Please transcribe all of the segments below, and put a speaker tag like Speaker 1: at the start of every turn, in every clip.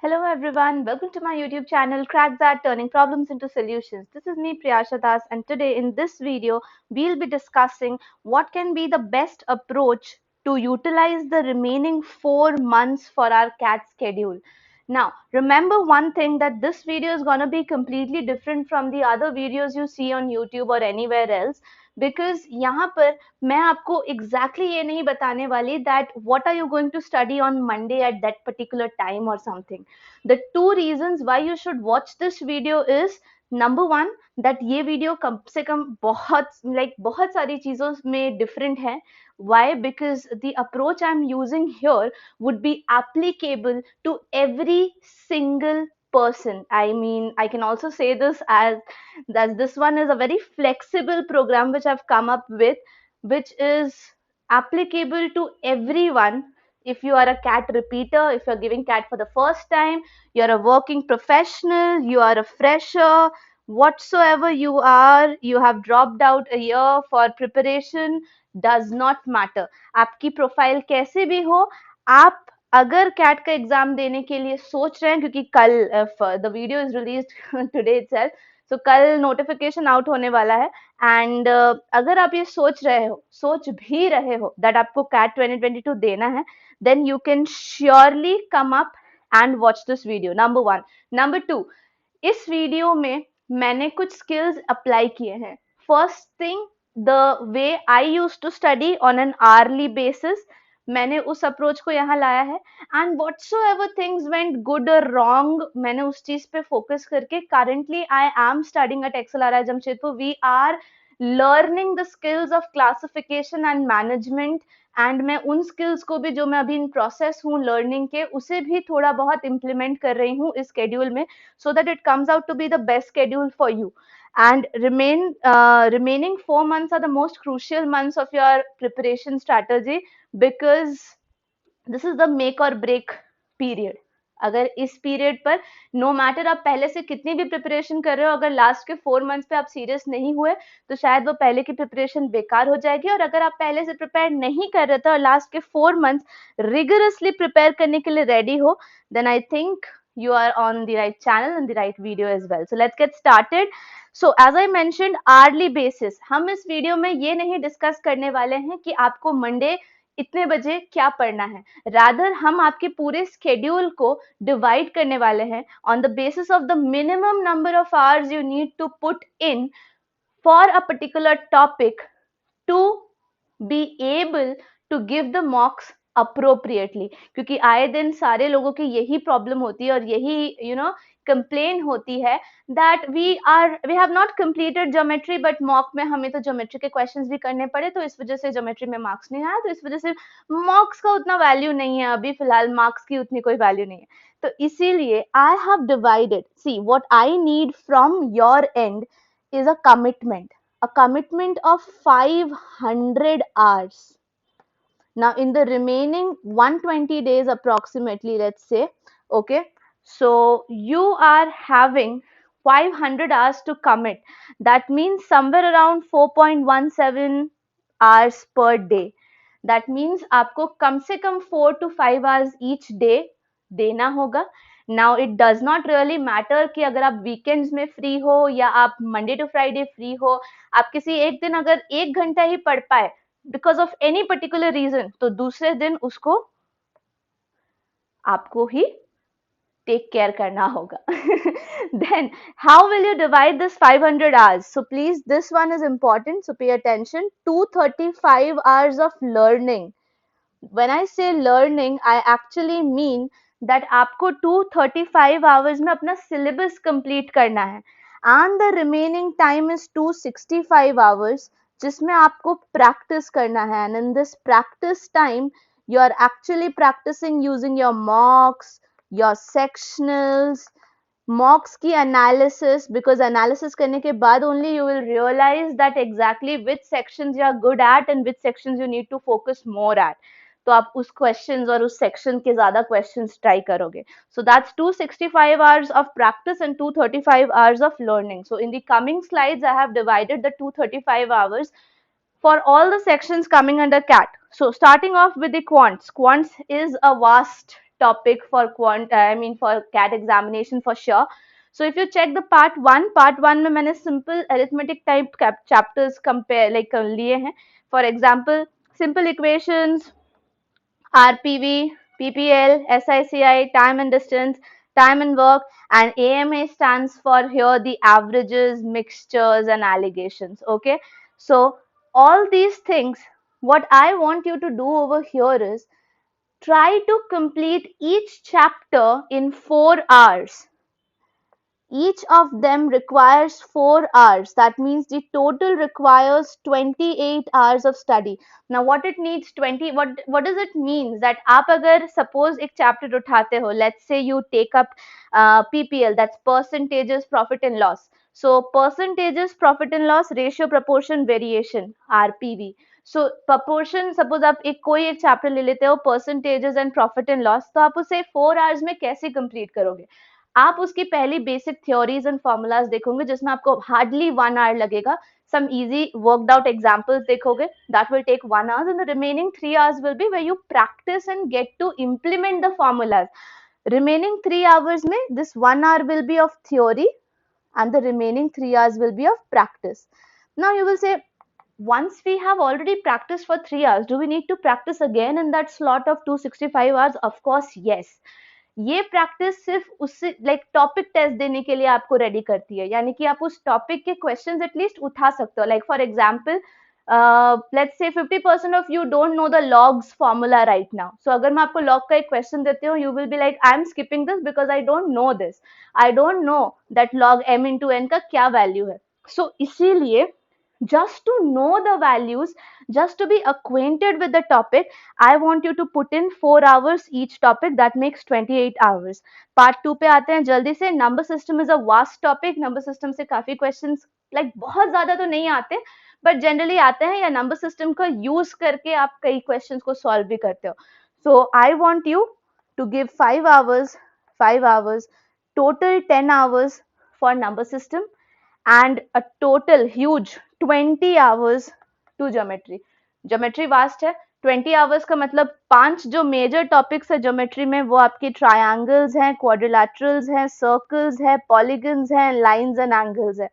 Speaker 1: Hello everyone, welcome to my YouTube channel Crack That Turning Problems into Solutions. This is me Priyasha Das, and today in this video we'll be discussing what can be the best approach to utilize the remaining 4 months for our CAT schedule. Now remember one thing, that this video is going to be completely different from the other videos you see on YouTube or anywhere else, because यहाँ पर मैं आपको exactly ये नहीं बताने वाली that what are you going to study on Monday at that particular time or something. The two reasons why you should watch this video is, number one, that ये video कम से कम बहुत सारी चीजों में different है. Why? Because the approach I'm using here would be applicable to every single person. I mean, I can also say this as that this one is a very flexible program which I've come up with, which is applicable to everyone. If you are a CAT repeater, if you're giving CAT for the first time, you're a working professional, you are a fresher, whatsoever you are, you have dropped out a year for preparation, does not matter. आपकी profile कैसे भी हो, आप अगर cat का exam देने के लिए सोच रहे हैं, क्योंकि कल the video is released today itself, so कल नोटिफिकेशन आउट होने वाला है. एंड अगर आप ये सोच भी रहे हो दैट आपको कैट 2022 देना है, then you can surely come up and watch this video. Number one. Number two, इस वीडियो में मैंने कुछ स्किल्स अप्लाई किए हैं. First thing, the way I use to study on an hourly basis, मैंने उस अप्रोच को यहाँ लाया है. And whatsoever things went good और रॉन्ग, मैंने उस चीज पे फोकस करके, currently I am studying at XLRI Jamshedpur. We are learning the skills of classification and management, and मैं उन स्किल्स को भी, जो मैं अभी इन प्रोसेस हूँ लर्निंग के, उसे भी थोड़ा बहुत इम्प्लीमेंट कर रही हूँ इस शेड्यूल में, so that it comes out to be the best schedule for you. And remaining 4 months are the most crucial months of your preparation strategy, because this is the make or break period. अगर इस period पर no matter आप पहले से कितनी भी preparation कर रहे हो, अगर लास्ट के 4 मंथ्स पे आप सीरियस नहीं हुए तो शायद वो पहले की प्रिपरेशन बेकार हो जाएगी. और अगर आप पहले से प्रिपेयर नहीं कर रहे थे और लास्ट के 4 मंथ्स रिगरसली प्रिपेयर करने के लिए रेडी हो, then I think you are on the right channel and the right video as well. So let's get started. So as I mentioned, hourly basis, हम इस वीडियो में ये नहीं डिस्कस करने वाले हैं कि आपको मंडे इतने बजे क्या पढ़ना है. रादर हम आपके पूरे स्केड्यूल को डिवाइड करने वाले हैं on the basis of the minimum number of hours you need to put in for a particular topic to be able to give the mocks appropriately. क्योंकि आए दिन सारे लोगों की यही प्रॉब्लम होती है और यही कंप्लेन होती है that we have not completed geometry, but mock में हमें तो ज्योमेट्री के क्वेश्चंस भी करने पड़े, तो इस वजह से ज्योमेट्री में मार्क्स नहीं आया, तो इस वजह से मॉक्स का उतना वैल्यू नहीं है, अभी फिलहाल मार्क्स की उतनी कोई वैल्यू नहीं है. तो इसीलिए I have divided, see what I need from your and is a commitment of 500 hours. Now in the remaining 120 days approximately, let's say, okay, so you are having 500 hours to commit. That means somewhere around 4.17 hours per day. That means आपको कम से कम 4 to 5 hours each day देना होगा. Now it does not really matter कि अगर आप weekends में free हो या आप मंडे टू फ्राइडे फ्री हो, आप किसी एक दिन अगर 1 घंटा ही पढ़ पाए because of any particular reason, तो दूसरे दिन उसको आपको ही टेक केयर करना होगा. Then how will you divide this 500 hours? So please, this one is important, so pay attention. 235 hours of learning. When I say learning, I actually mean that आपको 235 hours में अपना syllabus complete करना है, and the remaining time is 265 hours जिसमें आपको practice करना है. And in this practice time, you are actually practicing using your mocks, your sectionals, mocks की analysis, because analysis करने के बाद only you will realize that exactly which sections you are good at and which sections you need to focus more at. तो आप उस questions और उस section के ज्यादा क्वेश्चंस ट्राई करोगे. So that's 265 hours of practice and 235 hours of learning. So in the coming slides, I have divided the 235 hours for all the sections coming under CAT. So starting off with the quants. Quants is a vast topic for for CAT examination for sure. So if you check the part one में मैंने simple arithmetic type chapters compare like लिए हैं. For example, simple equations, RPV, PPL, SICI, time and distance, time and work, and AMA stands for here the averages, mixtures, and allegations. Okay, so all these things, what I want you to do over here is try to complete each chapter in 4 hours. Each of them requires 4 hours. That means the total requires 28 hours of study. Now what it needs 20, what does it mean? That आप अगर suppose एक chapter उठाते हो, let's say you take up PPL, that's percentages profit and loss. So percentages profit and loss, ratio proportion variation, RPV. So proportion, suppose आप एक कोई एक chapter ले लेते हो percentages and profit and loss, तो आप उसे 4 hours में कैसे complete करोगे? आप उसकी पहली बेसिक थ्योरीज एंड फॉर्मूलाज देखोगे जिसमें आपको हार्डली 1 hour लगेगा. Some easy worked out examples देखोगे, that will take 1 hour, and the remaining 3 hours will be where you practice and get to implement the formulas. Remaining 3 hours में this 1 hour will be of theory and the remaining 3 hours will be of practice. Now you will say, once we have already practiced for 3 hours, do we need to practice again in that slot of 265 hours? Of course, yes. ये practice सिर्फ उससे like topic test देने के लिए आपको ready करती है, यानी कि आप उस टॉपिक के क्वेश्चंस एटलीस्ट उठा सकते हो. Like for example, let's say 50% off you don't know the logs formula right now. So अगर मैं आपको लॉग का एक क्वेश्चन देती हूँ, you will be like, I am skipping this because I don't know this, I don't know that log m into n का क्या value है. सो इसीलिए just to know the values, just to be acquainted with the topic, I want you to put in 4 hours each topic. That makes 28 hours. Part 2 पे आते हैं जल्दी से. Number system is a vast topic. Number system से काफी questions like बहुत ज्यादा तो नहीं आते, but generally आते हैं, या number system का use करके आप कई questions को solve भी करते हो. So I want you to give 5 hours, total 10 hours for number system, and a total huge 20 hours to geometry. Geometry vast है. 20 hours का मतलब 5 जो मेजर टॉपिक्स है ज्योमेट्री में, वो आपकी ट्रायंगल्स हैं, क्वाड्रिलैटरल्स हैं, सर्कल्स हैं, पॉलीगन्स हैं, लाइंस एंड एंगल्स हैं.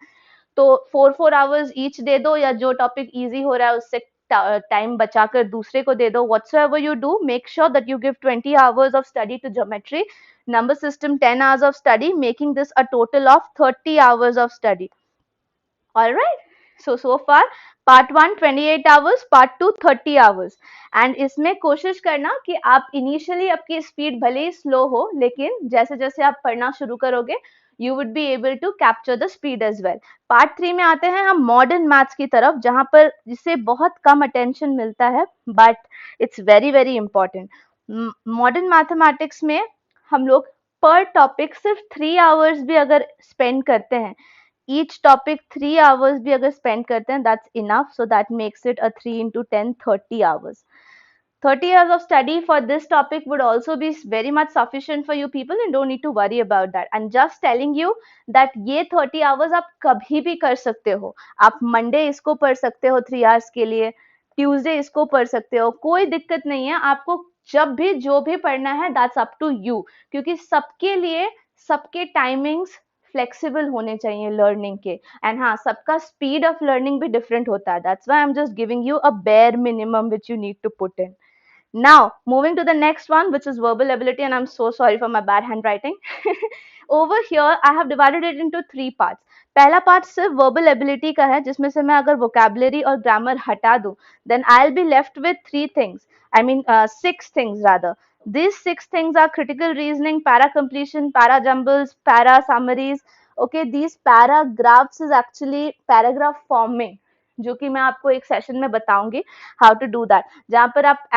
Speaker 1: तो 4 आवर्स ईच दे दो, या जो टॉपिक इजी हो रहा है उससे टाइम बचाकर दूसरे को दे दो. Whatsoever you do, make sure that you give 20 hours of study to geometry, number system 10 hours of study, making this a total of 30 hours of study. All right, so far part 1 28 hours, part 2 30 hours. And इसमें कोशिश करना कि आप initially आपकी speed भले ही slow हो, लेकिन जैसे जैसे आप पढ़ना शुरू करोगे you would be able to capture the speed as well. Part 3 में आते हैं हम मॉडर्न मैथ्स की तरफ, जहां पर जिसे बहुत कम अटेंशन मिलता है, but it's very very important. Modern mathematics में हम लोग पर टॉपिक सिर्फ 3 hours भी अगर स्पेंड करते हैं, each topic 3 hours भी अगर spend करते हैं, that's enough. So that makes it a 3 into 10 30 hours. 30 hours of study for this topic would also be very much sufficient for you people, and don't need to worry about that. And just telling you that ये 30 hours आप कभी भी कर सकते हो. आप Monday इसको पढ़ सकते हो 3 hours के लिए, Tuesday इसको पढ़ सकते हो, कोई दिक्कत नहीं है. आपको जब भी जो भी पढ़ना है that's up to you, क्योंकि सबके लिए सबके टाइमिंग्स फ्लेक्सिबल होने चाहिए लर्निंग के. एंड हाँ, सबका स्पीड ऑफ लर्निंग भी डिफरेंट होता है. That's why I am just giving you a bare minimum which you need to put in. Now, moving to the next one, which is verbal ability, and I'm so sorry for my bad handwriting. Over here, I have divided it into 3 parts. पहला part सिर्फ verbal ability का है, जिसमें से मैं अगर vocabulary और grammar हटा दूं, then I'll be left with 3 things. I mean, 6 things rather. These 6 things are critical reasoning, para completion, para jumbles, para summaries. Okay, these paragraphs is actually paragraph forming, जो कि मैं आपको एक सेशन में बताऊंगी हाउ टू डू दैट, जहां पर आप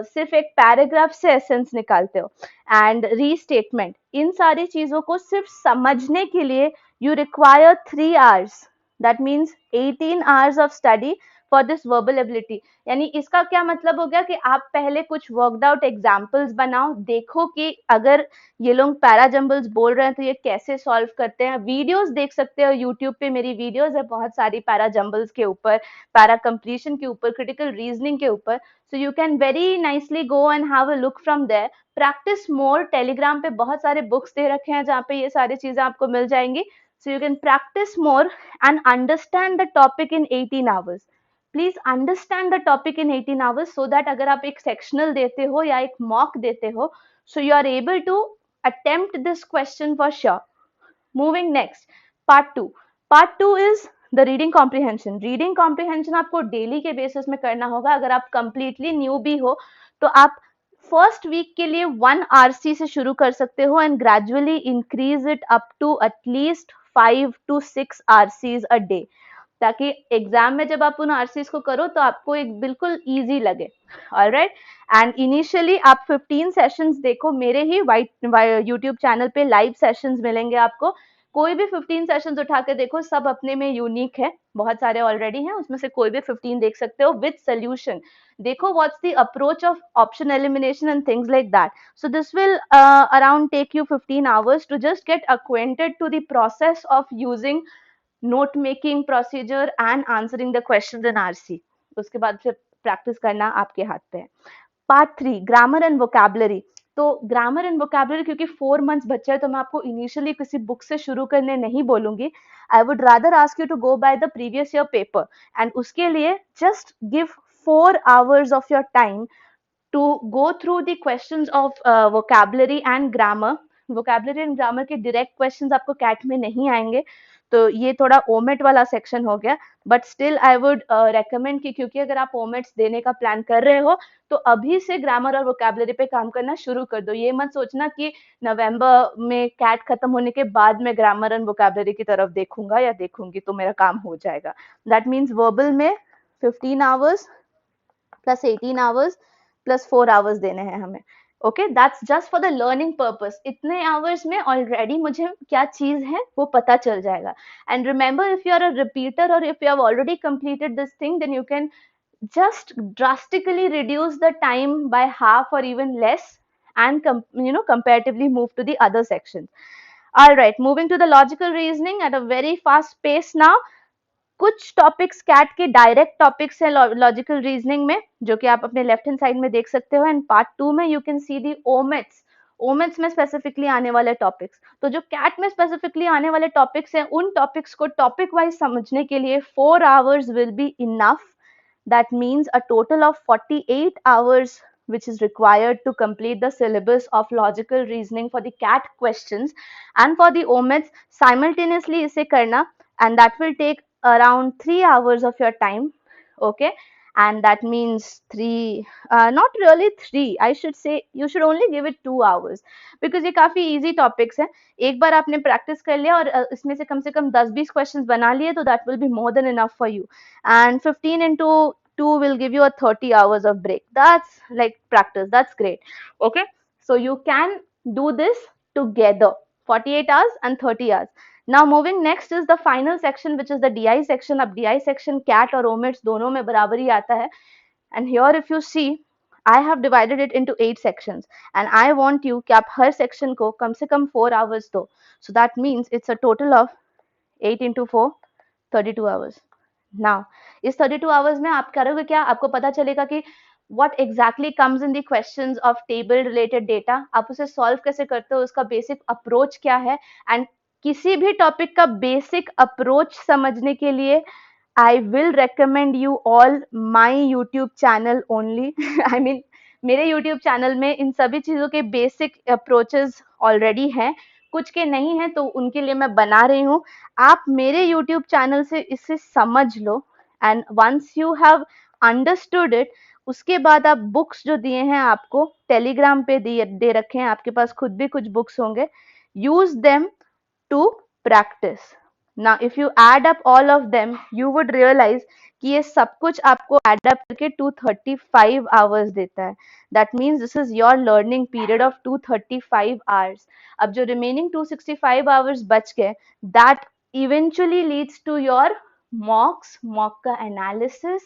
Speaker 1: सिर्फ एक पैराग्राफ से एसेंस निकालते हो. एंड रीस्टेटमेंट, इन सारी चीजों को सिर्फ समझने के लिए you require 3 hours. That means 18 hours of study for this verbal ability. यानी इसका क्या मतलब हो गया कि आप पहले कुछ वर्कड आउट एग्जाम्पल्स बनाओ, देखो कि अगर ये लोग पैराजम्बल्स बोल रहे हैं तो ये कैसे सॉल्व करते हैं। वीडियोस देख सकते हो यूट्यूब पे, मेरी वीडियोस है बहुत सारी पैराजम्बल्स के ऊपर, पैरा कंप्लीशन के ऊपर, क्रिटिकल रीजनिंग के ऊपर, so you can very nicely go and have a look from there. Practice more, Telegram पे बहुत सारे बुक्स दे रखे हैं जहाँ पे ये सारी चीजें आपको मिल जाएंगी। सो you can practice more and understand the topic in 18 hours. Please understand the topic in 18 hours, so that अगर आप एक सेक्शनल देते हो या एक मॉक देते हो, so you are able to attempt this question for sure. Moving next, part 2. Part 2 is the reading comprehension. Reading comprehension आपको डेली के बेसिस में करना होगा। अगर आप completely न्यू भी हो तो आप फर्स्ट वीक के लिए 1 RC से शुरू कर सकते हो and gradually increase it up to at least 5 to 6 RCs a day, ताकि एग्जाम में जब आप उन आरसीज को करो तो आपको एक बिल्कुल इजी लगे। ऑलराइट, एंड इनिशियली आप 15 सेशंस देखो, मेरे ही वाइट यूट्यूब चैनल पे लाइव सेशंस मिलेंगे आपको। कोई भी 15 सेशंस उठा के देखो, सब अपने में यूनिक है, बहुत सारे ऑलरेडी हैं, उसमें से कोई भी 15 देख सकते हो विद सोल्यूशन। देखो what's the approach of option elimination and things like that. So this will around take you 15 hours to just get acquainted to the process of using note making procedure and answering the questions in RC. उसके बाद फिर practice करना आपके हाथ पे है। Part 3, grammar and vocabulary. तो grammar and vocabulary, क्योंकि 4 मंथ्स बच्चा है तो मैं आपको इनिशियली किसी बुक से शुरू करने नहीं बोलूंगी। I would rather ask you to go by the previous year paper, and उसके लिए just give 4 hours of your time to go through the questions of vocabulary and grammar. vocabulary and grammar के direct questions आपको cat में नहीं आएंगे, तो ये थोड़ा ओमेट वाला सेक्शन हो गया। But still I would recommend कि, क्योंकि अगर आप ओमेट्स देने का प्लान कर रहे हो तो अभी से ग्रामर और वोकैबुलरी पे काम करना शुरू कर दो। ये मत सोचना कि नवंबर में कैट खत्म होने के बाद मैं ग्रामर एंड वोकैबुलरी की तरफ देखूंगा या देखूंगी तो मेरा काम हो जाएगा। दैट मीन्स वर्बल में 15 hours plus 18 hours plus 4 hours देने हैं हमें। Okay, that's just for the learning purpose. इतने आवर्स में ऑलरेडी मुझे क्या चीज है वो पता चल जाएगा। And remember, if you are a repeater और if you have already completed this thing, then you can just drastically reduce the time by half or even less, and comparatively move to the other sections. All right, moving to the logical reasoning at a very fast pace now. कुछ topics cat के direct topics हैं logical reasoning में, जो कि आप अपने left hand side में देख सकते हो। एंड पार्ट 2 में यू कैन सी दी ओमेट्स। ओमेट्स में स्पेसिफिकली आने वाले टॉपिक्स, तो जो कैट में स्पेसिफिकली आने वाले टॉपिक्स हैं, उन टॉपिक्स को टॉपिक वाइज समझने के लिए 4 hours will be enough. That means a total of 48 hours which is required to complete the syllabus of logical reasoning for the CAT questions and for the OMETs simultaneously इसे करना, and that will take around 3 hours of your time. Okay, and that means 3, not really 3, I should say you should only give it 2 hours, because ये काफी easy topics हैं। एक बार आपने practice कर लिया और इसमें से कम 10-20 questions बना लिए तो that will be more than enough for you, and 15 into 2 will give you a 30 hours of break. That's like practice, that's great. Okay, so you can do this together, 48 hours and 30 hours. Now moving next is the final section, which is the DI section. अब DI section CAT और OMITS दोनों में बराबरी आता है, and here if you see I have divided it into 8 sections, and I want you कि आप हर section को कम से कम 4 hours दो, so that means it's a total of 8 into 4, 32 hours. Now इस 32 आवर्स में आप करोगे क्या, आपको पता चलेगा कि what exactly comes in the questions of table related data, आप उसे सॉल्व कैसे करते हो, उसका बेसिक अप्रोच क्या है। एंड किसी भी टॉपिक का बेसिक अप्रोच समझने के लिए I will recommend you all my YouTube channel only. I mean, मेरे YouTube चैनल में इन सभी चीज़ों के बेसिक अप्रोचेस ऑलरेडी हैं, कुछ के नहीं है तो उनके लिए मैं बना रही हूँ। आप मेरे YouTube चैनल से इसे समझ लो, and once you have understood it, उसके बाद आप बुक्स जो दिए हैं आपको टेलीग्राम पे दे रखे हैं, आपके पास खुद भी कुछ बुक्स होंगे, use them to practise. Now if you add up all of them, you would realize कि ये सब कुछ आपको add up करके 235 hours देता है। That means this is your learning period of 235 hours. अब जो remaining 265 hours बच गए, that eventually leads to your mocks, mock का analysis,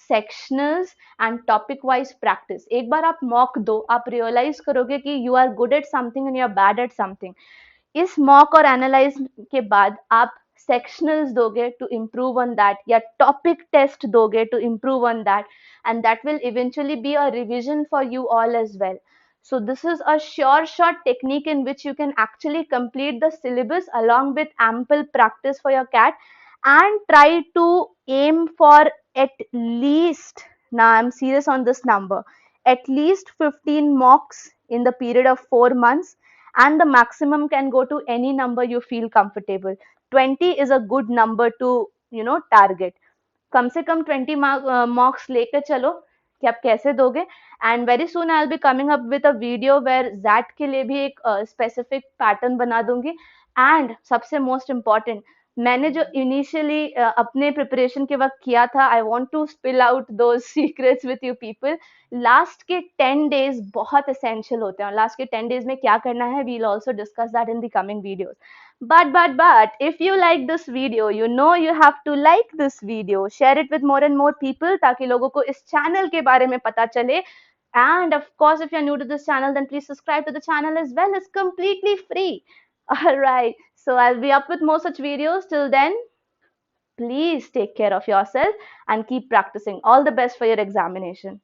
Speaker 1: sectionals and topic wise practice. एक बार आप मॉक दो, आप रियलाइज करोगे कि you are good at something and you are bad at something. इस मॉक और एनालाइज के बाद आप सेक्शनल्स दोगे टू इम्प्रूव ऑन दैट, या टॉपिक टेस्ट दोगे to improve on that, and that will eventually be a revision for you all as well. So this is a sure shot technique in which you can actually complete the syllabus along with ample practice for your cat, and try to aim for at least, now I'm serious on this number, at least 15 mocks in the period of 4 months, and the maximum can go to any number you feel comfortable. 20 is a good number to target. कम से कम 20 मॉक्स लेके चलो कि आप कैसे दोगे। And very soon I will be coming up with a video where जैट के लिए भी एक स्पेसिफिक पैटर्न बना दूंगी। एंड सबसे मोस्ट इम्पॉर्टेंट, मैंने जो इनिशियली अपने प्रिपरेशन के वक्त किया था, I want to spill out those secrets with you people. Last के 10 डेज बहुत एसेंशियल होते हैं, और लास्ट के 10 डेज में क्या करना है, we will also discuss that in the coming videos. But if you like this video, you know you have to like this video, share it with more and more people ताकि लोगों को इस channel के बारे में पता चले. And of course, if you're new to this channel, then please subscribe to the channel as well. It's completely free. All right. So I'll be up with more such videos. Till then, please take care of yourself and keep practicing. All the best for your examination.